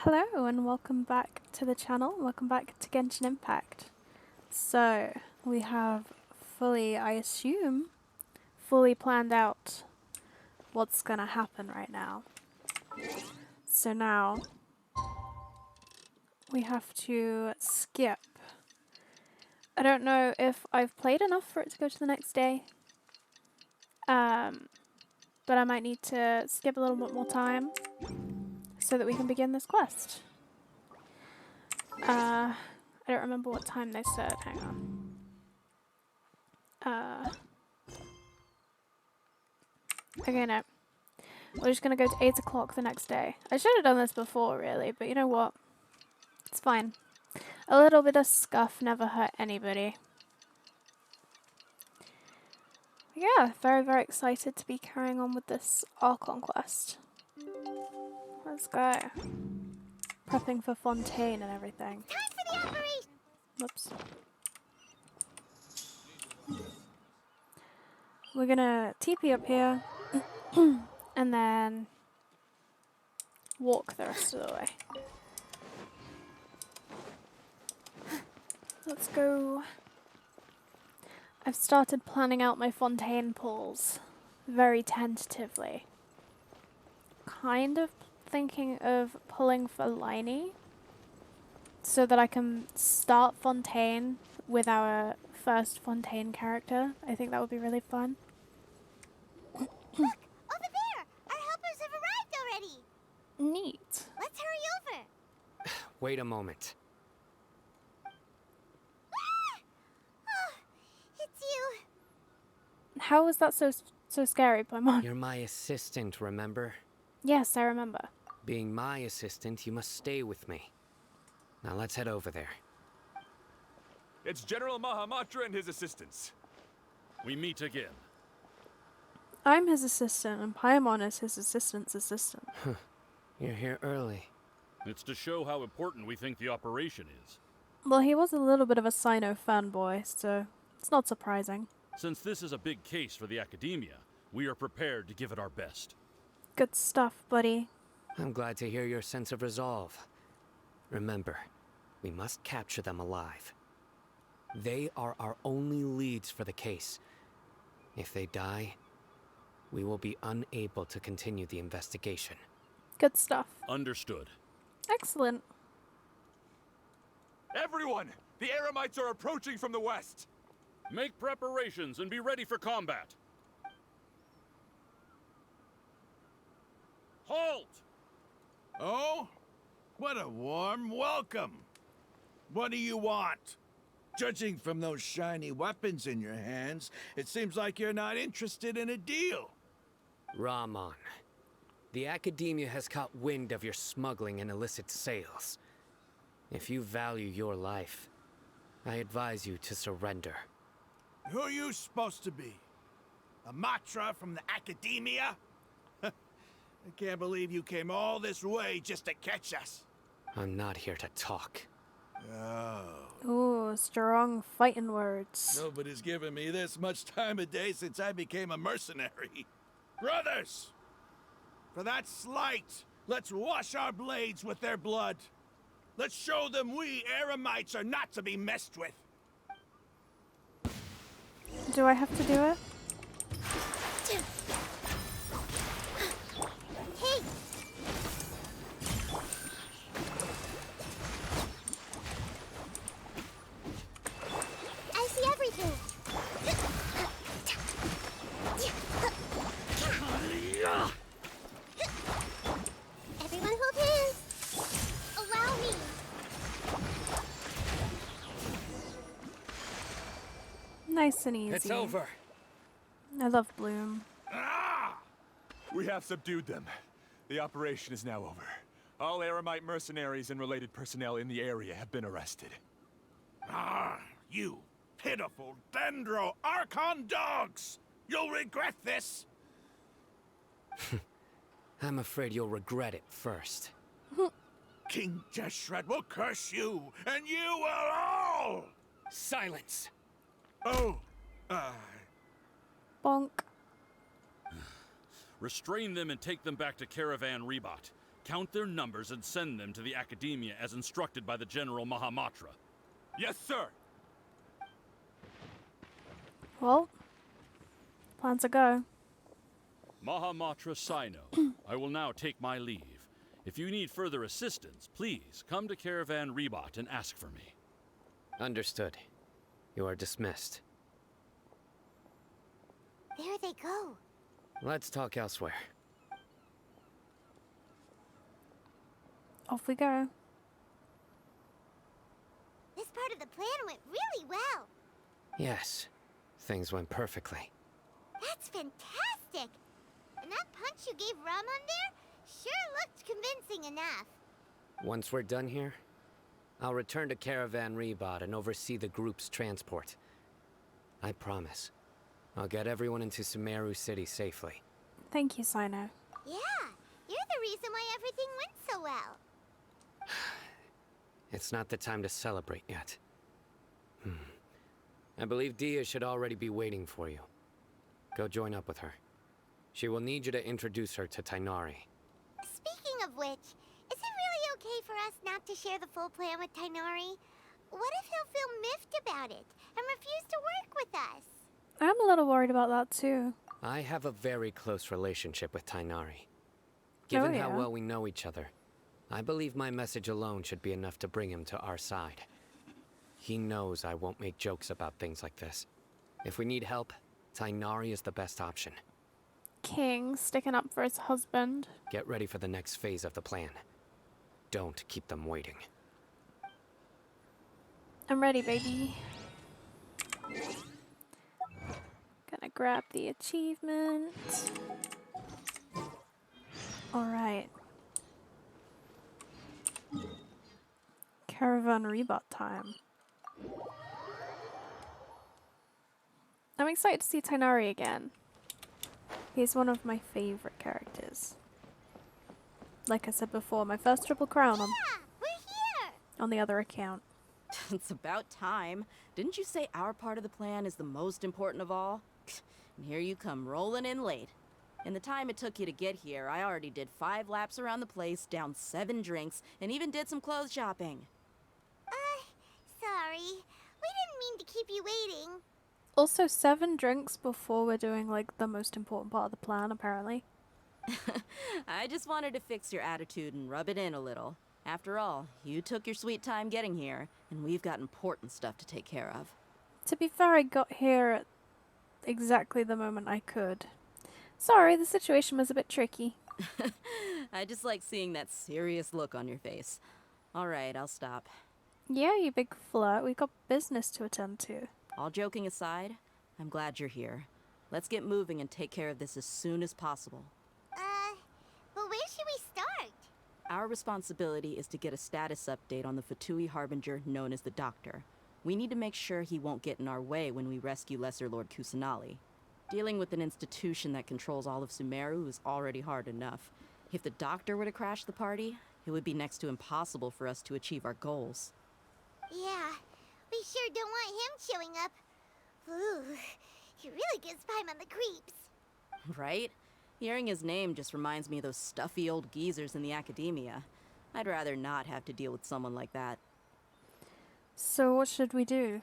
Hello and welcome back to the channel. Welcome back to Genshin Impact. So, we have I assume, fully planned out what's gonna happen right now. So now, we have to skip. I don't know if I've played enough for it to go to the next day. But I might need to skip a little bit more time so that we can begin this quest. I don't remember what time they said. Hang on. Okay, no. We're just gonna go to 8 o'clock the next day. I should have done this before, really, but you know what? It's fine. A little bit of scuff never hurt anybody. Yeah, very, very excited to be carrying on with this Archon quest. Let's go. Prepping for Fontaine and everything. Time for the operation! Whoops. We're gonna TP up here, and then walk the rest of the way. Let's go. I've started planning out my Fontaine pulls very tentatively. Kind of thinking of pulling for Liney so that I can start Fontaine with our first Fontaine character. I think that would be really fun. Look! Over there! Our helpers have arrived already! Neat. Let's hurry over! Wait a moment. Ah! Oh, it's you! How was that so scary, Paimon? You're my assistant, remember? Yes, I remember. Being my assistant, you must stay with me. Now let's head over there. It's General Mahamatra and his assistants. We meet again. I'm his assistant, and Paimon is his assistant's assistant. You're here early. It's to show how important we think the operation is. Well, he was a little bit of a Sino fanboy, so it's not surprising. Since this is a big case for the Academia, we are prepared to give it our best. Good stuff, buddy. I'm glad to hear your sense of resolve. Remember, we must capture them alive. They are our only leads for the case. If they die, we will be unable to continue the investigation. Good stuff. Understood. Excellent. Everyone! The Eremites are approaching from the west! Make preparations and be ready for combat. Halt! Oh? What a warm welcome. What do you want? Judging from those shiny weapons in your hands, it seems like you're not interested in a deal. Rahman, the Academia has caught wind of your smuggling and illicit sales. If you value your life, I advise you to surrender. Who are you supposed to be? A Matra from the Academia? I can't believe you came all this way just to catch us. I'm not here to talk. Oh. Ooh, strong fighting words. Nobody's given me this much time of day since I became a mercenary. Brothers! For that slight, let's wash our blades with their blood. Let's show them we Eremites are not to be messed with. Do I have to do it? Hey! I see everything! Everyone hold hands! Allow me! Nice and easy. It's over. I love Bloom. We have subdued them. The operation is now over. All Eremite mercenaries and related personnel in the area have been arrested. You pitiful Dendro Archon dogs! You'll regret this! I'm afraid you'll regret it first. King Jeshred will curse you, and you will all! Silence! Oh, Bonk. Restrain them and take them back to Caravan Rebat. Count their numbers and send them to the Academia as instructed by the General Mahamatra. Yes, sir. Well, plan to go. Mahamatra Sino, I will now take my leave. If you need further assistance, please come to Caravan Rebot and ask for me. Understood. You are dismissed. There they go. Let's talk elsewhere. Off we go. This part of the plan went really well. Yes, things went perfectly. That's fantastic. And that punch you gave Ramon there sure looked convincing enough. Once we're done here, I'll return to Caravan Rebot and oversee the group's transport. I promise. I'll get everyone into Sumeru City safely. Thank you, Sino. Yeah, you're the reason why everything went so well. It's not the time to celebrate yet. I believe Dia should already be waiting for you. Go join up with her. She will need you to introduce her to Tainari. Speaking of which, is it really okay for us not to share the full plan with Tainari? What if he'll feel miffed about it and refuse to work with us? I'm a little worried about that too. I have a very close relationship with Tainari. Given how yeah. well we know each other, I believe my message alone should be enough to bring him to our side. He knows I won't make jokes about things like this. If we need help, Tainari is the best option. King sticking up for his husband. Get ready for the next phase of the plan. Don't keep them waiting. I'm ready, baby. Gonna grab the achievement. Alright. Caravan Rebot time. I'm excited to see Tainari again. He's one of my favorite characters. Like I said before, my first Triple Crown Yeah, we're here! on the other account. It's about time. Didn't you say our part of the plan is the most important of all? And here you come rolling in late. In the time it took you to get here, I already did 5 laps around the place, downed 7 drinks, and even did some clothes shopping. Sorry. We didn't mean to keep you waiting. Also, 7 drinks before we're doing like the most important part of the plan, apparently. I just wanted to fix your attitude and rub it in a little. After all, you took your sweet time getting here, and we've got important stuff to take care of. To be fair, I got here at exactly the moment I could. Sorry, the situation was a bit tricky. I just like seeing that serious look on your face. Alright, I'll stop. Yeah, you big flirt. We got business to attend to. All joking aside, I'm glad you're here. Let's get moving and take care of this as soon as possible. But where should we start? Our responsibility is to get a status update on the Fatui Harbinger known as the Doctor. We need to make sure he won't get in our way when we rescue Lesser Lord Kusanali. Dealing with an institution that controls all of Sumeru is already hard enough. If the Doctor were to crash the party, it would be next to impossible for us to achieve our goals. Yeah, we sure don't want him showing up. Ooh, he really gives Paimon the creeps. Right? Hearing his name just reminds me of those stuffy old geezers in the Academia. I'd rather not have to deal with someone like that. So what should we do?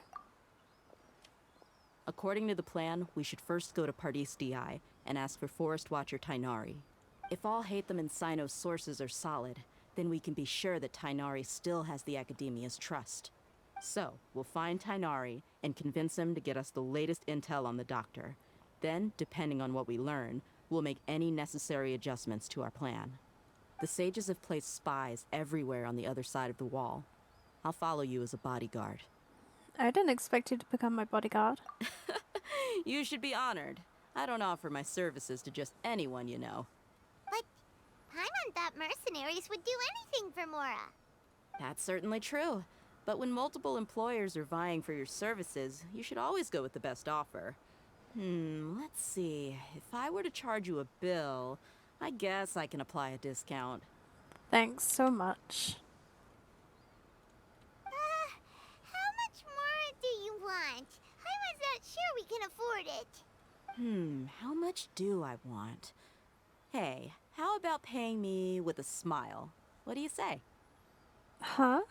According to the plan, we should first go to Pardis Di and ask for Forest Watcher Tainari. If all Hatham and Sino's sources are solid, then we can be sure that Tainari still has the Academia's trust. So, we'll find Tainari and convince him to get us the latest intel on the Doctor. Then, depending on what we learn, we'll make any necessary adjustments to our plan. The sages have placed spies everywhere on the other side of the wall. I'll follow you as a bodyguard. I didn't expect you to become my bodyguard. You should be honored. I don't offer my services to just anyone you know. But Paimon thought mercenaries would do anything for Mora. That's certainly true. But when multiple employers are vying for your services, you should always go with the best offer. Let's see. If I were to charge you a bill, I guess I can apply a discount. Thanks so much. How much Mora do you want? Paimon's not sure we can afford it. How much do I want? Hey, How about paying me with a smile? What do you say? Huh?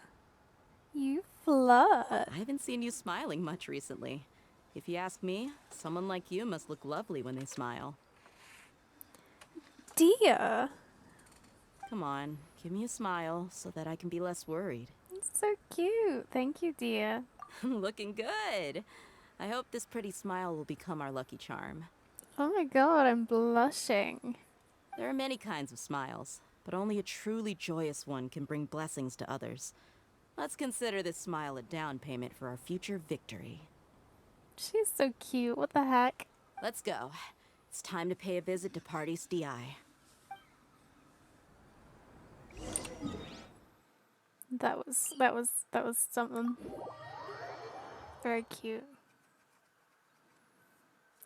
You flirt. I haven't seen you smiling much recently. If you ask me, someone like you must look lovely when they smile. Dear. Come on, give me a smile so that I can be less worried. It's so cute. Thank you, dear. Looking good. I hope this pretty smile will become our lucky charm. Oh my god, I'm blushing. There are many kinds of smiles, but only a truly joyous one can bring blessings to others. Let's consider this smile a down payment for our future victory. She's so cute. What the heck? Let's go. It's time to pay a visit to Party's DI. That was something. Very cute.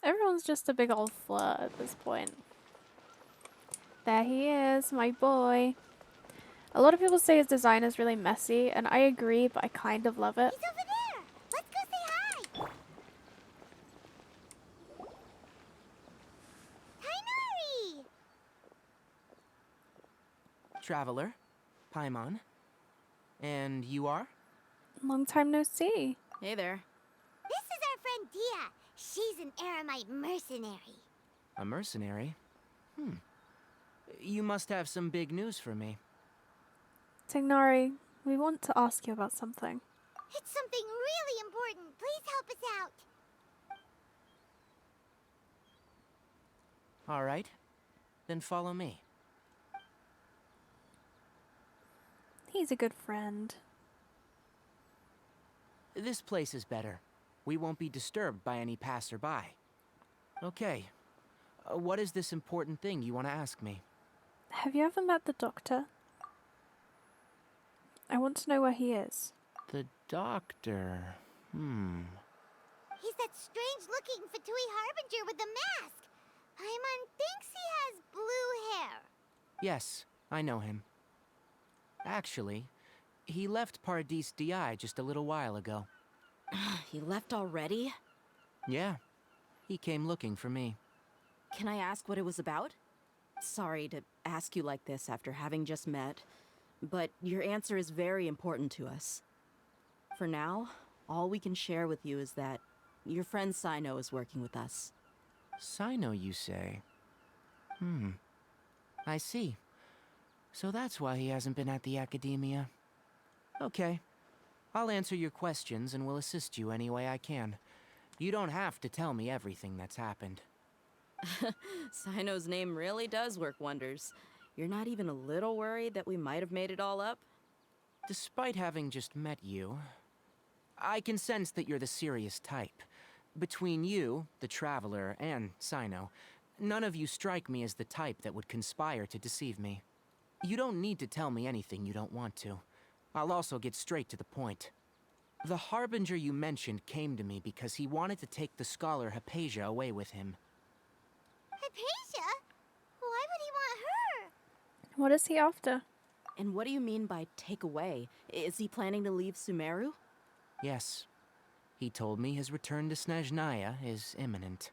Everyone's just a big old flirt at this point. There he is, my boy. A lot of people say his design is really messy, and I agree, but I kind of love it. He's over there! Let's go say hi! Tainari! Traveler, Paimon. And you are? Long time no see. Hey there. This is our friend Dia. She's an Aramite mercenary. A mercenary? You must have some big news for me. Tignari, we want to ask you about something. It's something really important. Please help us out. All right. Then follow me. He's a good friend. This place is better. We won't be disturbed by any passerby. Okay. What is this important thing you want to ask me? Have you ever met the doctor? I want to know where he is. The doctor. He's that strange-looking Fatui Harbinger with the mask. Paimon thinks he has blue hair. Yes, I know him. Actually, he left Paradis DI just a little while ago. He left already? Yeah, he came looking for me. Can I ask what it was about? Sorry to ask you like this after having just met, but your answer is very important to us. For now, all we can share with you is that your friend Sino is working with us. Sino, you say? I see. So that's why he hasn't been at the academia. Okay. I'll answer your questions and will assist you any way I can. You don't have to tell me everything that's happened. Sino's name really does work wonders. You're not even a little worried that we might have made it all up? Despite having just met you, I can sense that you're the serious type. Between you, the Traveler, and Sino, none of you strike me as the type that would conspire to deceive me. You don't need to tell me anything you don't want to. I'll also get straight to the point. The Harbinger you mentioned came to me because he wanted to take the scholar Hypatia away with him. Hypatia? Why would he want her? What is he after? And what do you mean by take away? Is he planning to leave Sumeru? Yes. He told me his return to Snezhnaya is imminent.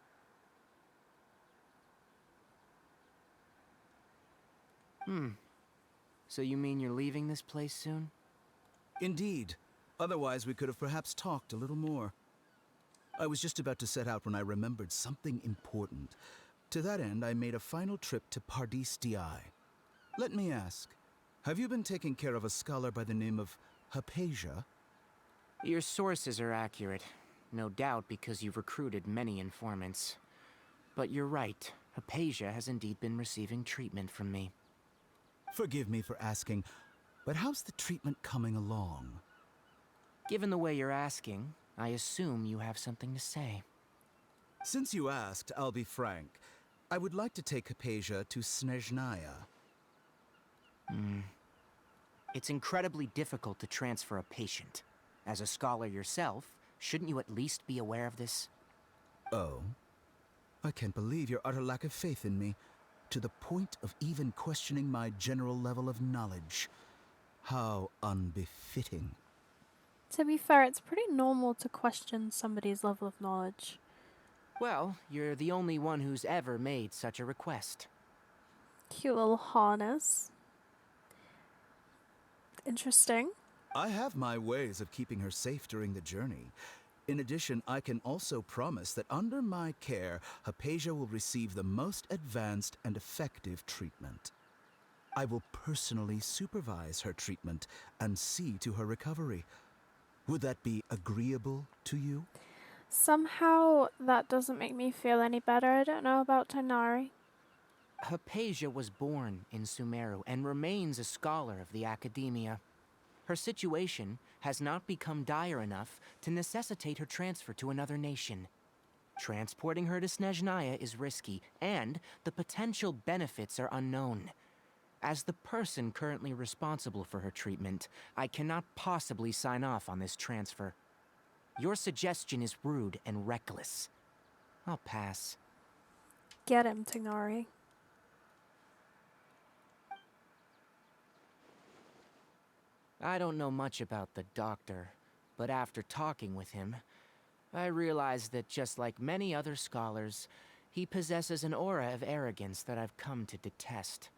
So you mean you're leaving this place soon? Indeed. Otherwise, we could have perhaps talked a little more. I was just about to set out when I remembered something important. To that end, I made a final trip to Paradis DI. Let me ask, have you been taking care of a scholar by the name of Hypatia? Your sources are accurate. No doubt because you've recruited many informants. But you're right. Hypatia has indeed been receiving treatment from me. Forgive me for asking, but how's the treatment coming along? Given the way you're asking, I assume you have something to say. Since you asked, I'll be frank. I would like to take Hypatia to Snezhnaya. It's incredibly difficult to transfer a patient. As a scholar yourself, shouldn't you at least be aware of this? Oh? I can't believe your utter lack of faith in me, to the point of even questioning my general level of knowledge. How unbefitting. To be fair, it's pretty normal to question somebody's level of knowledge. Well, you're the only one who's ever made such a request. Cute little harness. Interesting. I have my ways of keeping her safe during the journey. In addition, I can also promise that under my care, Hypatia will receive the most advanced and effective treatment. I will personally supervise her treatment and see to her recovery. Would that be agreeable to you? Somehow that doesn't make me feel any better. I don't know about Tighnari. Hypatia was born in Sumeru and remains a scholar of the academia. Her situation has not become dire enough to necessitate her transfer to another nation. Transporting her to Snezhnaya is risky, and the potential benefits are unknown. As the person currently responsible for her treatment, I cannot possibly sign off on this transfer. Your suggestion is rude and reckless. I'll pass. Get him, Tighnari. I don't know much about the doctor, but after talking with him, I realized that just like many other scholars, he possesses an aura of arrogance that I've come to detest.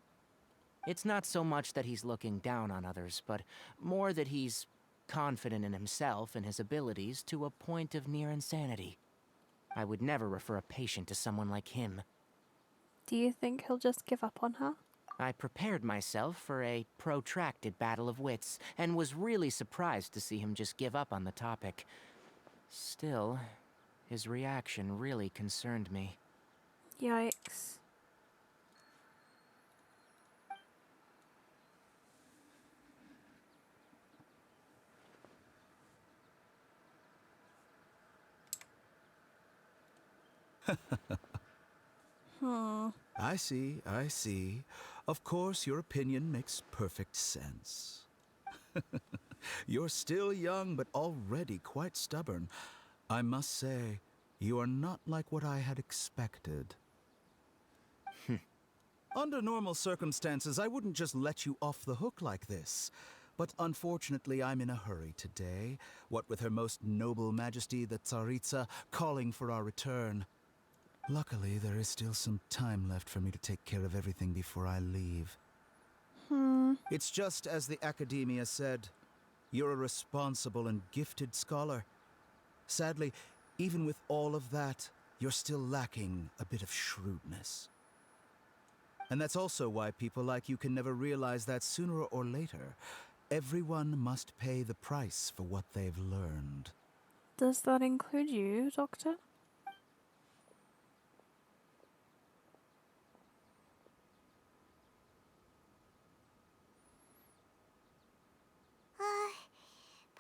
It's not so much that he's looking down on others, but more that he's confident in himself and his abilities to a point of near insanity. I would never refer a patient to someone like him. Do you think he'll just give up on her? I prepared myself for a protracted battle of wits, and was really surprised to see him just give up on the topic. Still, his reaction really concerned me. Yikes. I see, I see. Of course, your opinion makes perfect sense. You're still young, but already quite stubborn. I must say, you are not like what I had expected. Under normal circumstances, I wouldn't just let you off the hook like this. But unfortunately, I'm in a hurry today, what with Her Most Noble Majesty the Tsaritsa calling for our return. Luckily, there is still some time left for me to take care of everything before I leave. It's just as the Academia said. You're a responsible and gifted scholar. Sadly, even with all of that, you're still lacking a bit of shrewdness. And that's also why people like you can never realize that sooner or later, everyone must pay the price for what they've learned. Does that include you, Doctor?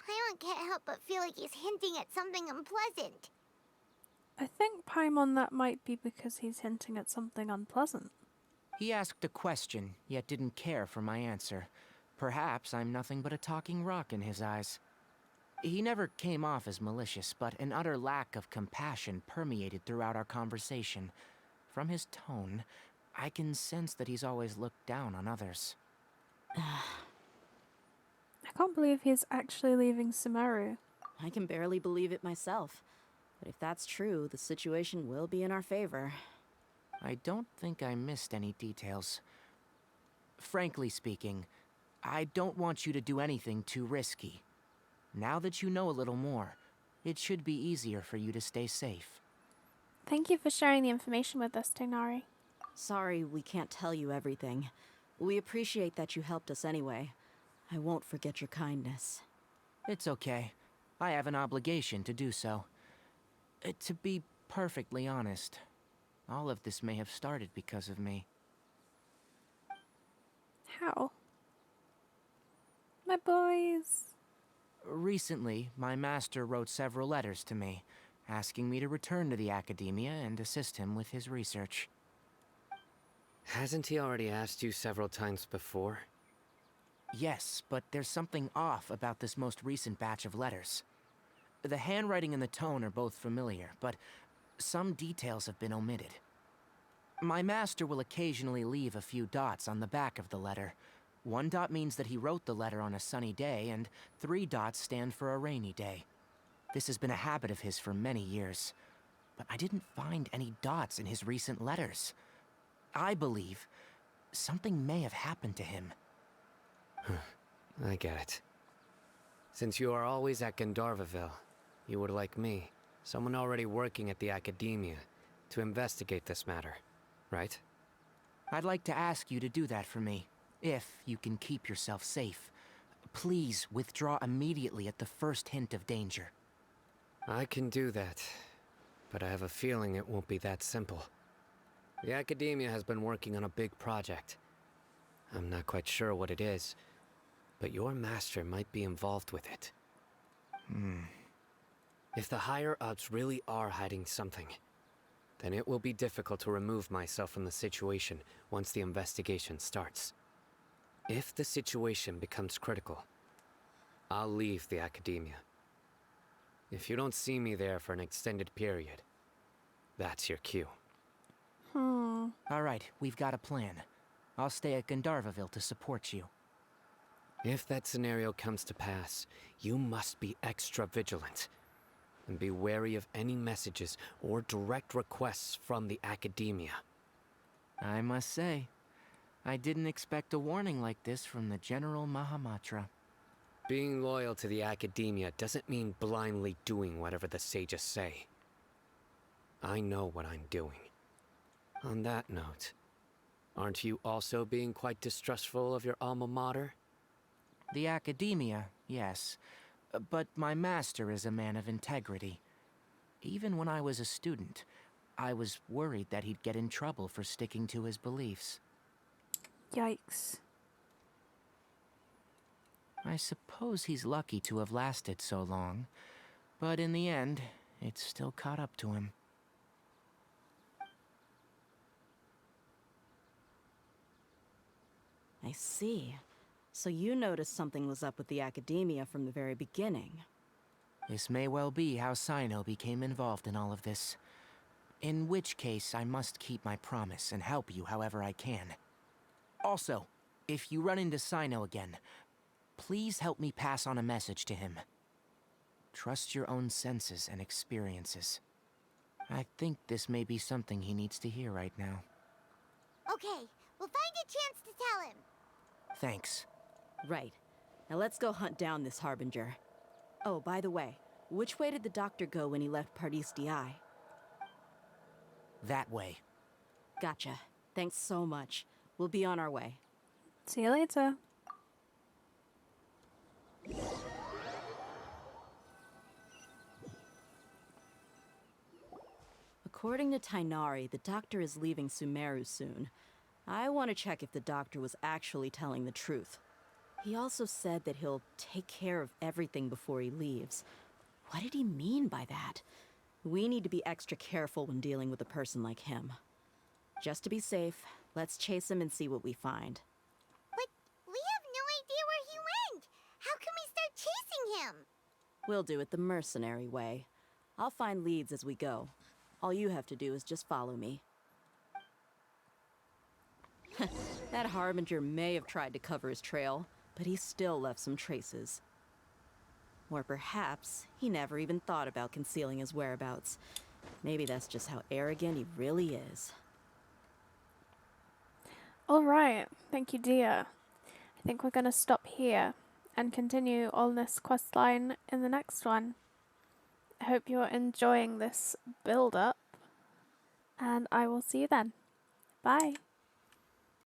Paimon can't help but feel like he's hinting at something unpleasant. I think Paimon, that might be because he's hinting at something unpleasant. He asked a question, yet didn't care for my answer. Perhaps I'm nothing but a talking rock in his eyes. He never came off as malicious, but an utter lack of compassion permeated throughout our conversation. From his tone, I can sense that he's always looked down on others. I can't believe he's actually leaving Sumeru. I can barely believe it myself. But if that's true, the situation will be in our favor. I don't think I missed any details. Frankly speaking, I don't want you to do anything too risky. Now that you know a little more, it should be easier for you to stay safe. Thank you for sharing the information with us, Tighnari. Sorry we can't tell you everything. We appreciate that you helped us anyway. I won't forget your kindness. It's okay. I have an obligation to do so. To be perfectly honest, all of this may have started because of me. How? My boys. Recently, my master wrote several letters to me, asking me to return to the Academia and assist him with his research. Hasn't he already asked you several times before? Yes, but there's something off about this most recent batch of letters. The handwriting and the tone are both familiar, but some details have been omitted. My master will occasionally leave a few dots on the back of the letter. 1 dot means that he wrote the letter on a sunny day, and 3 dots stand for a rainy day. This has been a habit of his for many years, but I didn't find any dots in his recent letters. I believe something may have happened to him. I get it. Since you are always at Gandharvaville, you would like me, someone already working at the Academia, to investigate this matter, right? I'd like to ask you to do that for me, if you can keep yourself safe. Please withdraw immediately at the first hint of danger. I can do that, but I have a feeling it won't be that simple. The Academia has been working on a big project. I'm not quite sure what it is, but your master might be involved with it. If the higher-ups really are hiding something, then it will be difficult to remove myself from the situation once the investigation starts. If the situation becomes critical, I'll leave the Academia. If you don't see me there for an extended period, that's your cue. All right, we've got a plan. I'll stay at Gandharvaville to support you. If that scenario comes to pass, you must be extra vigilant. And be wary of any messages or direct requests from the Academia. I must say, I didn't expect a warning like this from the General Mahamatra. Being loyal to the Academia doesn't mean blindly doing whatever the sages say. I know what I'm doing. On that note, aren't you also being quite distrustful of your alma mater? The Academia, yes. But my master is a man of integrity. Even when I was a student, I was worried that he'd get in trouble for sticking to his beliefs. Yikes. I suppose he's lucky to have lasted so long, but in the end, it's still caught up to him. I see. So you noticed something was up with the Academia from the very beginning. This may well be how Sino became involved in all of this. In which case, I must keep my promise and help you however I can. Also, if you run into Sino again, please help me pass on a message to him. Trust your own senses and experiences. I think this may be something he needs to hear right now. Okay, we'll find a chance to tell him. Thanks. Right. Now let's go hunt down this Harbinger. Oh, by the way, which way did the doctor go when he left Pardis DI? That way. Gotcha. Thanks so much. We'll be on our way. See you later. According to Tainari, the doctor is leaving Sumeru soon. I want to check if the doctor was actually telling the truth. He also said that he'll take care of everything before he leaves. What did he mean by that? We need to be extra careful when dealing with a person like him. Just to be safe, let's chase him and see what we find. But we have no idea where he went. How can we start chasing him? We'll do it the mercenary way. I'll find leads as we go. All you have to do is just follow me. That Harbinger may have tried to cover his trail, but he still left some traces. Or perhaps he never even thought about concealing his whereabouts. Maybe that's just how arrogant he really is. Alright, thank you, dear. I think we're going to stop here and continue on this quest line in the next one. I hope you're enjoying this build-up, and I will see you then. Bye.